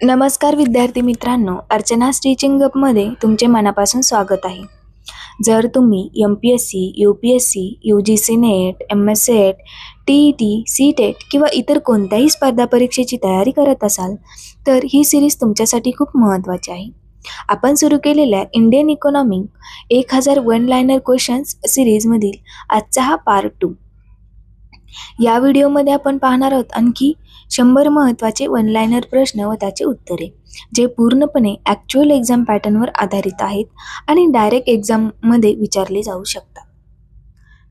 नमस्कार विद्यार्थी मित्रांनो, अर्चना टीचिंग मध्ये तुमचे मनापासून स्वागत आहे. जर तुम्ही MPSC, UPSC, UGC NET, MS set, TET, CTET किंवा इतर कोणत्याही स्पर्धा परीक्षेची तयारी करत असाल तर ही सिरीज तुमच्यासाठी खूप महत्त्वाची आहे. आपण सुरू केलेल्या Indian economy 1000 one liner questions सिरीजमधील आजचा हा पार्ट 2. या व्हिडिओमध्ये आपण पाहणार आहोत आणखी 100 महत्त्वाचे वन लायनर प्रश्न व त्याचे उत्तरे, जे पूर्णपणे ॲक्च्युअल एक्झाम पॅटर्नवर आधारित आहेत आणि डायरेक्ट एक्झाममध्ये विचारले जाऊ शकतात.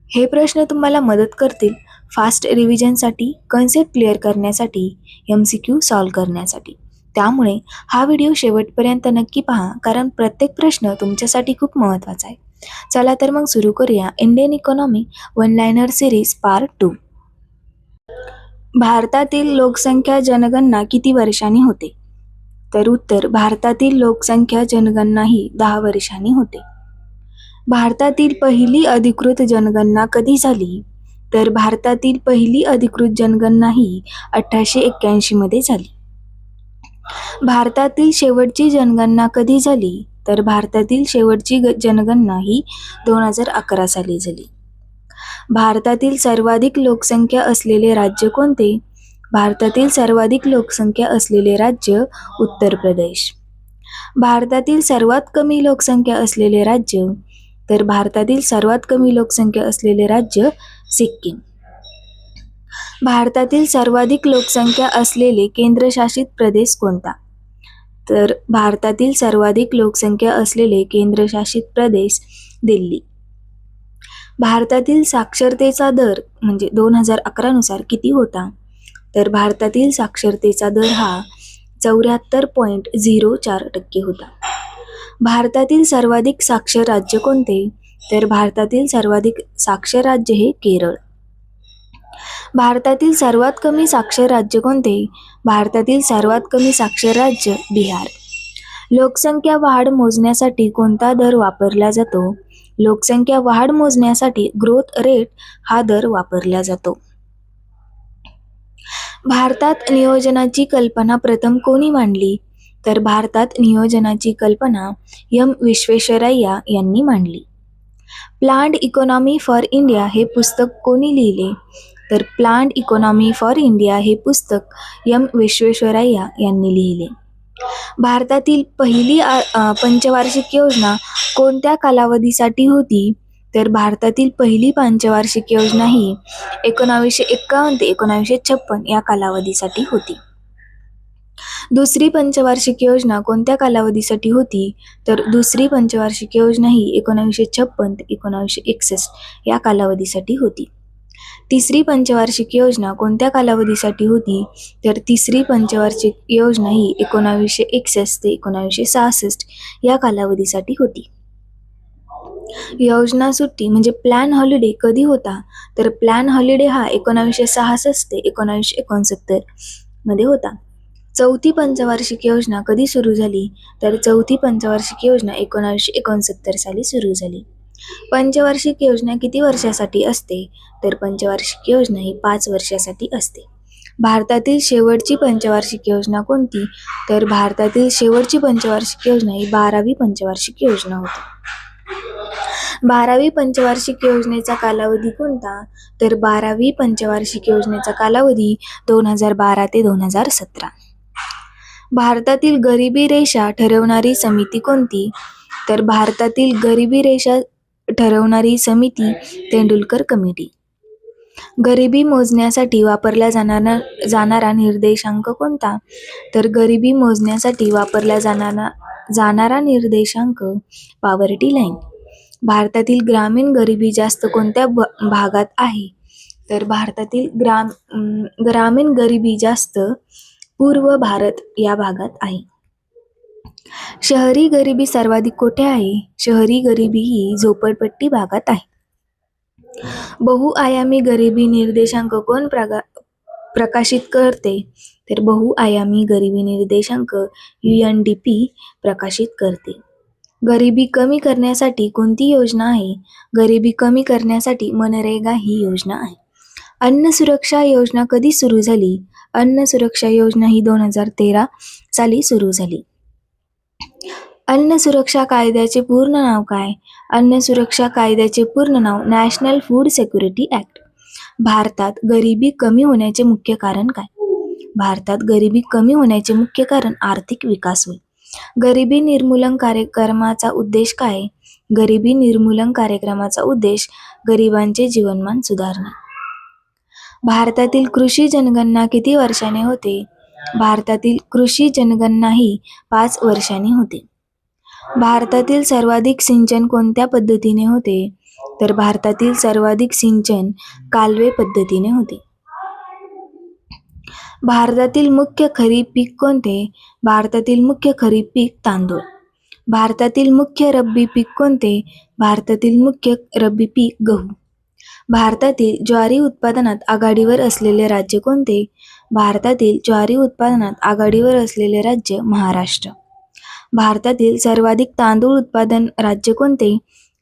हे प्रश्न तुम्हाला मदत करतील फास्ट रिव्हिजनसाठी, कन्सेप्ट क्लिअर करण्यासाठी, MCQ सॉल्व्ह करण्यासाठी. त्यामुळे हा व्हिडिओ शेवटपर्यंत नक्की पहा, कारण प्रत्येक प्रश्न तुमच्यासाठी खूप महत्त्वाचा आहे. चला तर मग सुरू करूया Indian economy one liner series part 2. भारतातील लोकसंख्या जनगणना किती वर्षांनी होते? तर उत्तर, भारतातील लोकसंख्या जनगणना ही 10 वर्षांनी होते. भारतातील पहिली अधिकृत जनगणना कधी झाली? तर भारतातील पहिली अधिकृत जनगणना ही 1881 मध्ये झाली. भारतातील शेवटची जनगणना कधी झाली? तर भारतातील शेवटची जनगणना ही 2011 साली झाली. भारतातील सर्वाधिक लोकसंख्या असलेले राज्य कोणते? भारतातील सर्वाधिक लोकसंख्या असलेले राज्य उत्तर प्रदेश. भारतातील सर्वात कमी लोकसंख्या असलेले राज्य? तर भारतातील सर्वात कमी लोकसंख्या असलेले राज्य सिक्कीम. भारतातील सर्वाधिक लोकसंख्या असलेले केंद्रशासित प्रदेश कोणता? तर भारतातील सर्वाधिक लोकसंख्या असलेले केंद्रशासित प्रदेश दिल्ली. भारतातील साक्षरतेचा दर म्हणजे 2011 नुसार किती होता? तर भारतातील साक्षरतेचा दर हा 74.04% होता. भारतातील सर्वाधिक साक्षर राज्य कोणते? तर भारतातील सर्वाधिक साक्षर राज्य हे केरळ. भारतातील सर्वात कमी साक्षर राज्य कोणते? भारतातील सर्वात कमी साक्षर राज्य बिहार. लोकसंख्या वाढ मोजण्यासाठी कोणता दर वापरला जातो? लोकसंख्या वाढ मोजण्यासाठी ग्रोथ रेट हा दर वापरला जातो. भारतात नियोजनाची कल्पना प्रथम कोणी मांडली? तर भारतात नियोजनाची कल्पना M. विश्वेश्वरय्या यांनी मांडली. प्लान्ड इकॉनॉमी फॉर इंडिया हे पुस्तक कोणी लिहिले? तर प्लान्ड इकॉनॉमी फॉर इंडिया हे पुस्तक M. विश्वेश्वरय्या यांनी लिहिले. भारतातील पहिली पंचवार्षिक योजना कोणत्या कालावधीसाठी होती? तर भारतातील पहिली पंचवार्षिक योजना ही 1951 ते 1956 या कालावधीसाठी होती. दुसरी पंचवार्षिक योजना कोणत्या कालावधीसाठी होती? तर दुसरी पंचवार्षिक योजना ही 1956 ते 1961 या कालावधीसाठी होती. तिसरी पंचवार्षिक योजना कोणत्या कालावधीसाठी होती? तर तिसरी पंचवार्षिक योजना ही 1961 ते 1966 या कालावधीसाठी होती. योजना सुट्टी म्हणजे प्लॅन हॉलिडे कधी होता? तर प्लॅन हॉलिडे हा 1966 ते 1969 मध्ये होता. चौथी पंचवार्षिक योजना कधी सुरू झाली? तर चौथी पंचवार्षिक योजना 1969 साली सुरू झाली. पंचवार्षिक योजना किती वर्षासाठी असते? तर पंचवार्षिक योजना ही 5 वर्षासाठी असते. भारतातील शेवटची पंचवार्षिक योजना कोणती? तर भारतातील शेवटची पंचवार्षिक योजना ही 12वी पंचवार्षिक योजना होती. 12वी पंचवार्षिक योजनेचा कालावधी कोणता? तर 12वी पंचवार्षिक योजनेचा कालावधी 2012 ते 2017. भारतातील गरिबी रेषा ठरवणारी समिती कोणती? तर भारतातील गरिबी रेषा ठरवणारी समिती तेंडुलकर कमिटी. गरिबी मोजण्यासाठी वापरला जाणारा निर्देशांक कोणता? तर गरिबी मोजण्यासाठी वापरला जाणारा निर्देशांक पॉवर्टी लाईन. भारतातील ग्रामीण गरिबी जास्त कोणत्या भागात आहे? तर भारतातील ग्रामीण गरिबी जास्त पूर्व भारत या भागात आहे. शहरी गरिबी सर्वाधिक कुठे आहे? शहरी गरिबी ही झोपडपट्टी भागात आहे. बहुआयामी गरिबी निर्देशांक कोण प्रकाशित करते? तर बहुआयामी गरिबी निर्देशांक UNDP प्रकाशित करते. गरिबी कमी करण्यासाठी कोणती योजना आहे? गरिबी कमी करण्यासाठी मनरेगा ही योजना आहे. अन्न सुरक्षा योजना कधी सुरू झाली? अन्न सुरक्षा योजना ही 2013 साली सुरू झाली. अन्न सुरक्षा कायद्याचे पूर्ण नाव काय? अन्न सुरक्षा कायद्याचे पूर्ण नाव नॅशनल फूड सिक्युरिटी ॲक्ट. भारतात गरिबी कमी होण्याचे मुख्य कारण काय? भारतात गरिबी कमी होण्याचे मुख्य कारण आर्थिक विकास होय. गरिबी निर्मूलन कार्यक्रमाचा उद्देश काय? गरिबी निर्मूलन कार्यक्रमाचा उद्देश गरिबांचे जीवनमान सुधारणे. भारतातील कृषी जनगणना किती वर्षांनी होते? भारतातील कृषी जनगणना ही 5 वर्षांनी होते. भारतातील सर्वाधिक सिंचन कोणत्या पद्धतीने होते? तर भारतातील सर्वाधिक सिंचन कालवे पद्धतीने होते. भारतातील मुख्य खरीप पीक कोणते? भारतातील मुख्य खरीप पीक तांदूळ. भारतातील मुख्य रब्बी पीक कोणते? भारतातील मुख्य रब्बी पीक गहू. भारतातील ज्वारी उत्पादनात आघाडीवर असलेले राज्य कोणते? भारतातील ज्वारी उत्पादनात आघाडीवर असलेले राज्य महाराष्ट्र. भारतातील सर्वाधिक तांदूळ उत्पादन राज्य कोणते?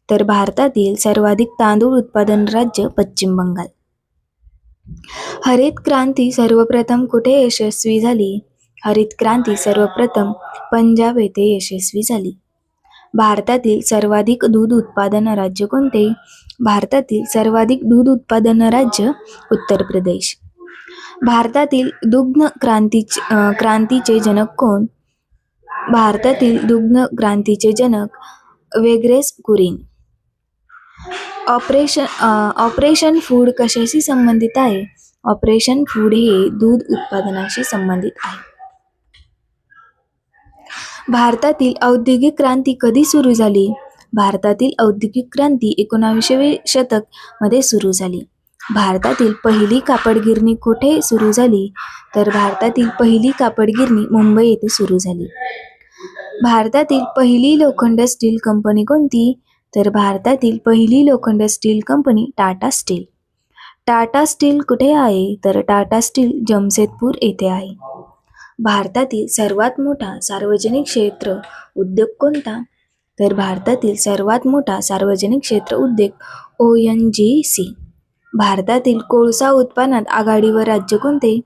तर भारतातील सर्वाधिक तांदूळ उत्पादन राज्य पश्चिम बंगाल. हरित क्रांती सर्वप्रथम कुठे यशस्वी झाली? हरित क्रांती सर्वप्रथम पंजाब येथे यशस्वी झाली. भारतातील सर्वाधिक दूध उत्पादन राज्य कोणते? भारतातील सर्वाधिक दूध उत्पादन राज्य उत्तर प्रदेश. भारतातील दुग्ध क्रांतीचे जनक कोण? भारतातील दुग्ध क्रांतीचे जनक वेग्रेस कुरिन. ऑपरेशन फूड कशाशी संबंधित आहे? ऑपरेशन फूड हे दूध उत्पादनाशी संबंधित आहे. भारतातील औद्योगिक क्रांती कधी सुरू झाली? भारतातील औद्योगिक क्रांती 19व्या शतक मध्ये सुरू झाली. भारतातील पहिली कापड गिरणी कुठे सुरू झाली? तर भारतातील पहिली कापड गिरणी मुंबई येथे सुरू झाली. भारतातील पहिली लोखंड स्टील कंपनी कोणती? तर भारतातील पहिली लोखंड steel company Tata steel. Tata steel कुठे आहे? तर टाटा स्टील जमशेदपूर येथे आहे. भारतातील सर्वात मोठा सार्वजनिक क्षेत्र उद्योग कोणता? तर भारतातील सर्वात मोठा सार्वजनिक क्षेत्र उद्योग ONGC. भारतातील कोळसा उत्पादनात आघाडीवर राज्य कोणते?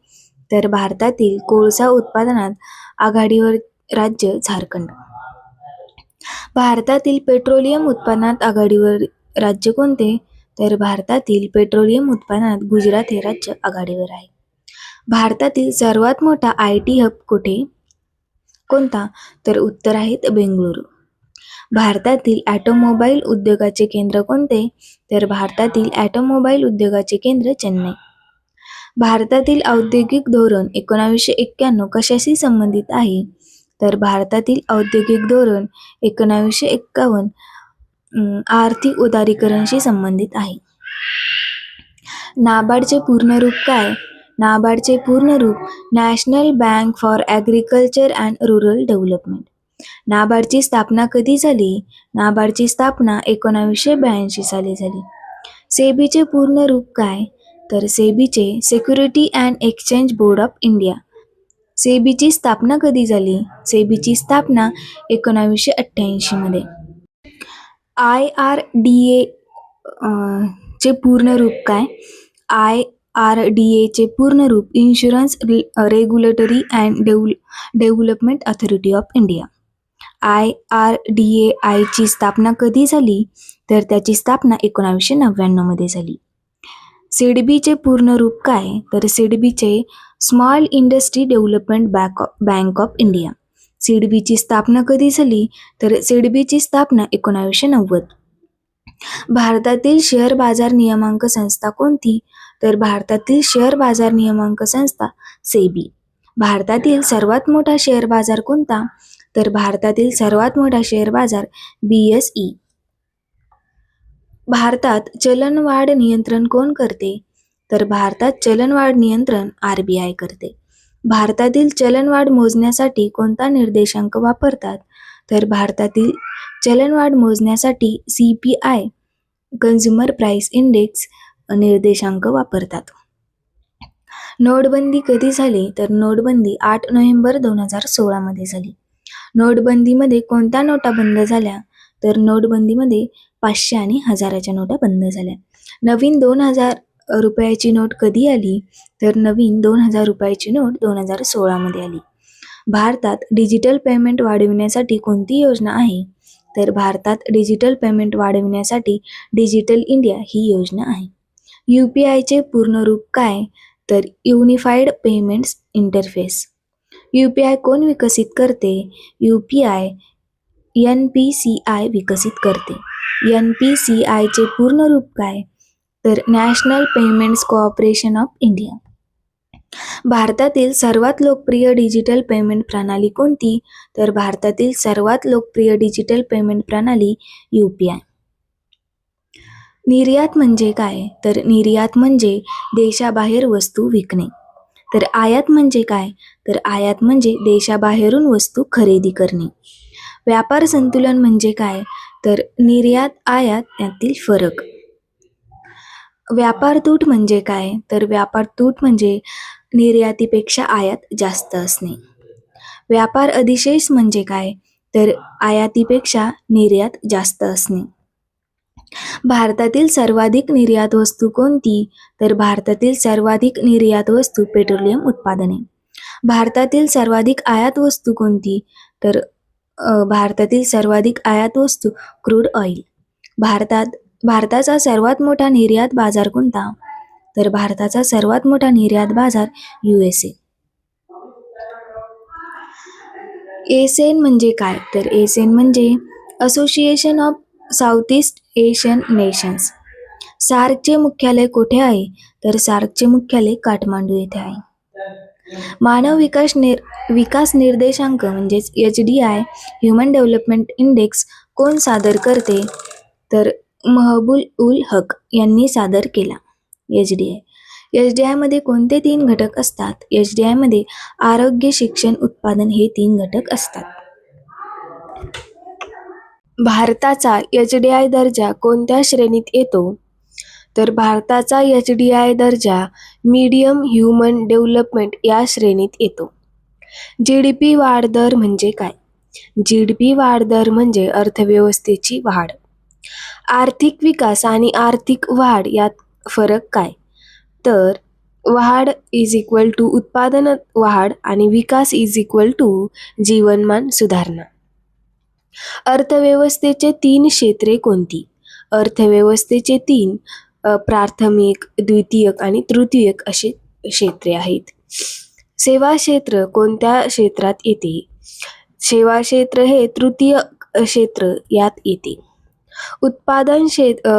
तर भारतातील कोळसा उत्पादनात आघाडीवर राज्य झारखंड. भारतातील पेट्रोलियम उत्पादनात आघाडीवर राज्य कोणते? तर भारतातील पेट्रोलियम उत्पादनात गुजरात हे राज्य आघाडीवर आहे. भारतातील सर्वात मोठा IT हब कोणता? तर उत्तर आहेत बेंगळुरू. भारतातील ऑटोमोबाईल उद्योगाचे केंद्र कोणते? तर भारतातील ऑटोमोबाईल उद्योगाचे केंद्र चेन्नई. भारतातील औद्योगिक धोरण 1991 कशाशी संबंधित आहे? तर भारतातील औद्योगिक धोरण 1951 आर्थिक उदारीकरणाशी संबंधित आहे. नाबार्डचे पूर्ण रूप काय? नाबार्डचे पूर्ण रूप national bank for agriculture and rural development. नाबार्डची स्थापना कधी झाली? नाबार्डची स्थापना 1982 साली झाली. सेबीचे पूर्ण रूप काय? तर सेबीचे security and exchange board of India. सेबीची स्थापना कधी झाली? सेबीची स्थापना 1988 मध्ये. IRDA चे पूर्ण रूप काय? IRDA चे पूर्ण रूप insurance regulatory and development authority of India. IRDAI ची स्थापना कधी झाली? तर त्याची स्थापना 1999 मध्ये झाली. सिडबीचे पूर्ण रूप काय? तर सिडबीचे small industry development bank of India. सिडबीची स्थापना कधी झाली? तर सिडबीची स्थापना 1990. भारतातील शेअर बाजार नियामक संस्था कोणती? तर भारतातील शेअर बाजार नियामक संस्था सेबी. भारतातील सर्वात मोठा शेअर बाजार कोणता? तर भारतातील सर्वात मोठा शेअर बाजार BSE. भारतात चलनवाढ नियंत्रण कोण करते? तर भारतात चलनवाढ नियंत्रण RBI करते. भारतातील चलनवाढ मोजण्यासाठी कोणता निर्देशांक वापरतात? तर भारतातील चलनवाढ मोजण्यासाठी CPI कन्झ्युमर प्राइस इंडेक्स निर्देशांक वापरतात. नोटबंदी कधी झाली? तर नोटबंदी 8 नोव्हेंबर 2016 मध्ये झाली. नोटबंदीमध्ये कोणत्या नोटा बंद झाल्या? तर नोटबंदीमध्ये 500 आणि 1000च्या नोटा बंद झाल्या. नवीन रुपयाची नोट कधी आली? तर नवीन 2000 रुपयाची नोट 2016मध्ये आली. भारतात डिजिटल पेमेंट वाढविण्यासाठी कोणती योजना आहे? तर भारतात डिजिटल पेमेंट वाढविण्यासाठी डिजिटल इंडिया ही योजना आहे. UPIचे पूर्ण रूप काय? तर युनिफाईड पेमेंट्स इंटरफेस. UPI कोण विकसित करते? UPI NPCI विकसित करते. NPCIचे पूर्ण रूप काय? तर national payments corporation of India. भारतातील सर्वात लोकप्रिय डिजिटल पेमेंट प्रणाली कोणती? तर भारतातील सर्वात लोकप्रिय डिजिटल पेमेंट प्रणाली UPI. निर्यात म्हणजे काय? तर निर्यात म्हणजे देशाबाहेर वस्तू विकणे. तर आयात म्हणजे काय? तर आयात म्हणजे देशाबाहेरून वस्तू खरेदी करणे. व्यापार संतुलन म्हणजे काय? तर निर्यात आयात यातील फरक. व्यापार तूट म्हणजे काय? तर व्यापार तूट म्हणजे निर्यातीपेक्षा आयात जास्त असणे. व्यापार अधिशेष म्हणजे काय? तर आयातीपेक्षा निर्यात जास्त असणे. भारतातील सर्वाधिक निर्यात वस्तू कोणती? तर भारतातील सर्वाधिक निर्यात वस्तू पेट्रोलियम उत्पादने. भारतातील सर्वाधिक आयात वस्तू कोणती? तर भारतातील सर्वाधिक आयात वस्तू क्रूड ऑइल. भारताचा सर्वात मोठा निर्यात बाजार कोणता? तर भारताचा सर्वात मोठा निर्यात बाजार USA. एसेन म्हणजे काय? तर एसेन म्हणजे association of south east Asian nations. सार्कचे मुख्यालय कुठे आहे? तर सार्कचे मुख्यालय काठमांडू येथे आहे. मानव विकास निर्देशांक म्हणजेच HDI ह्युमन डेव्हलपमेंट इंडेक्स कोण सादर करते? तर महबूल उल हक यांनी सादर केला HDI. HDI मध्ये कोणते 3 घटक असतात? HDI मध्ये आरोग्य, शिक्षण, उत्पादन हे 3 घटक असतात. भारताचा HDI दर्जा कोणत्या श्रेणीत येतो? तर भारताचा HDI दर्जा मीडियम ह्युमन डेव्हलपमेंट या श्रेणीत येतो. GDP वाढ दर म्हणजे काय? GDP वाढ दर म्हणजे अर्थव्यवस्थेची वाढ. आर्थिक विकास आणि आर्थिक वाढ यात फरक काय? तर वाढ इज इक्वल टू उत्पादन वाढ आणि विकास इज इक्वल टू जीवनमान सुधारणा. अर्थव्यवस्थेचे 3 क्षेत्रे कोणती? अर्थव्यवस्थेचे 3 प्राथमिक, द्वितीयक आणि तृतीयक असे क्षेत्रे आहेत. सेवा क्षेत्र कोणत्या क्षेत्रात येते? सेवा क्षेत्र हे तृतीय क्षेत्र यात येते. उत्पादन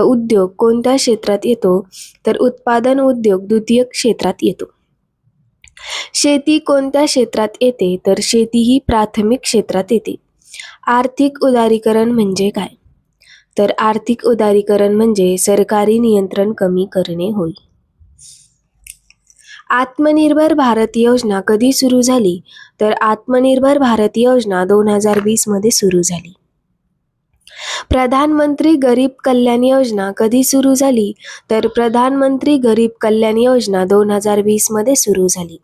उद्योग कोणत्या क्षेत्रात येतो? तर उत्पादन उद्योग द्वितीय क्षेत्रात येतो. शेती कोणत्या क्षेत्रात येते? तर शेती ही प्राथमिक क्षेत्रात येते. आर्थिक उदारीकरण म्हणजे काय? तर आर्थिक उदारीकरण म्हणजे सरकारी नियंत्रण कमी करणे होय. आत्मनिर्भर भारत योजना कधी सुरू झाली? तर आत्मनिर्भर भारत योजना 2020 मध्ये सुरू झाली. प्रधानमंत्री गरीब कल्याण योजना कधी सुरू झाली? तर प्रधानमंत्री गरीब कल्याण योजना 2020 मध्ये सुरू झाली.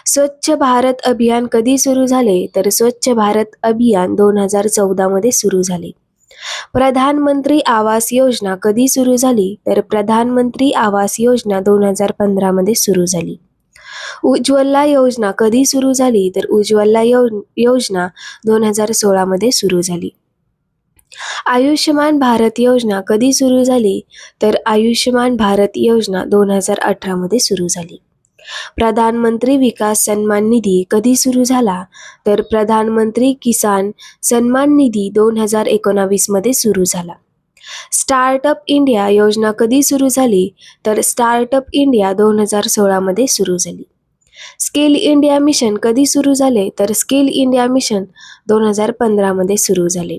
स्वच्छ भारत अभियान कधी सुरू झाले? तर स्वच्छ भारत अभियान 2014 मध्ये सुरू झाले. प्रधानमंत्री आवास योजना कधी सुरू झाली? तर प्रधानमंत्री आवास योजना 2015 मध्ये सुरू झाली. उज्ज्वला योजना कधी सुरू झाली? तर उज्ज्वला योजना 2016 मध्ये सुरू झाली. आयुष्यमान भारत योजना कधी सुरू झाली? तर आयुष्यमान भारत योजना 2018 मध्ये सुरू झाली. प्रधानमंत्री विकास सन्मान निधी कधी सुरू झाला? तर प्रधानमंत्री किसान सन्मान निधी 2019 मध्ये सुरू झाला. स्टार्टअप इंडिया योजना कधी सुरू झाली? तर स्टार्टअप इंडिया 2016 मध्ये सुरू झाली. स्किल इंडिया मिशन कधी सुरू झाले? तर स्किल इंडिया मिशन 2015 मध्ये सुरू झाले.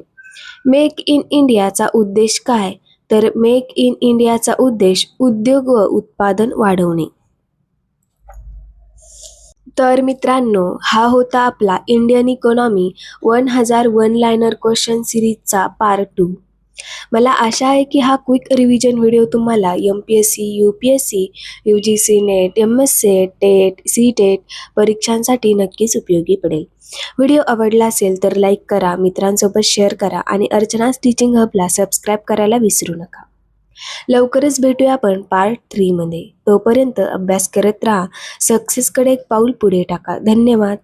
मेक इन इंडियाचा उद्देश काय? तर मेक इन इंडियाचा उद्देश उद्योग व उत्पादन वाढवणे. तर मित्रांनो, हा होता आपला Indian economy 1001 one liner question सिरीजचा पार्ट 2. मला आशा आहे की हा क्विक रिव्हिजन व्हिडिओ तुम्हाला MPSC, UPSC, UGC NET, MS TET, CTET परीक्षांसाठी नक्कीच उपयोगी पडेल. व्हिडिओ आवडला असेल तर लाईक करा, मित्रांसोबत शेअर करा आणि अर्चनाज टीचिंग हबला सबस्क्राईब करायला विसरू नका. लवकरच भेटूया आपण पार्ट 3 मध्ये. तोपर्यंत अभ्यास करत राहा. सक्सेसकडे एक पाऊल पुढे टाका. धन्यवाद.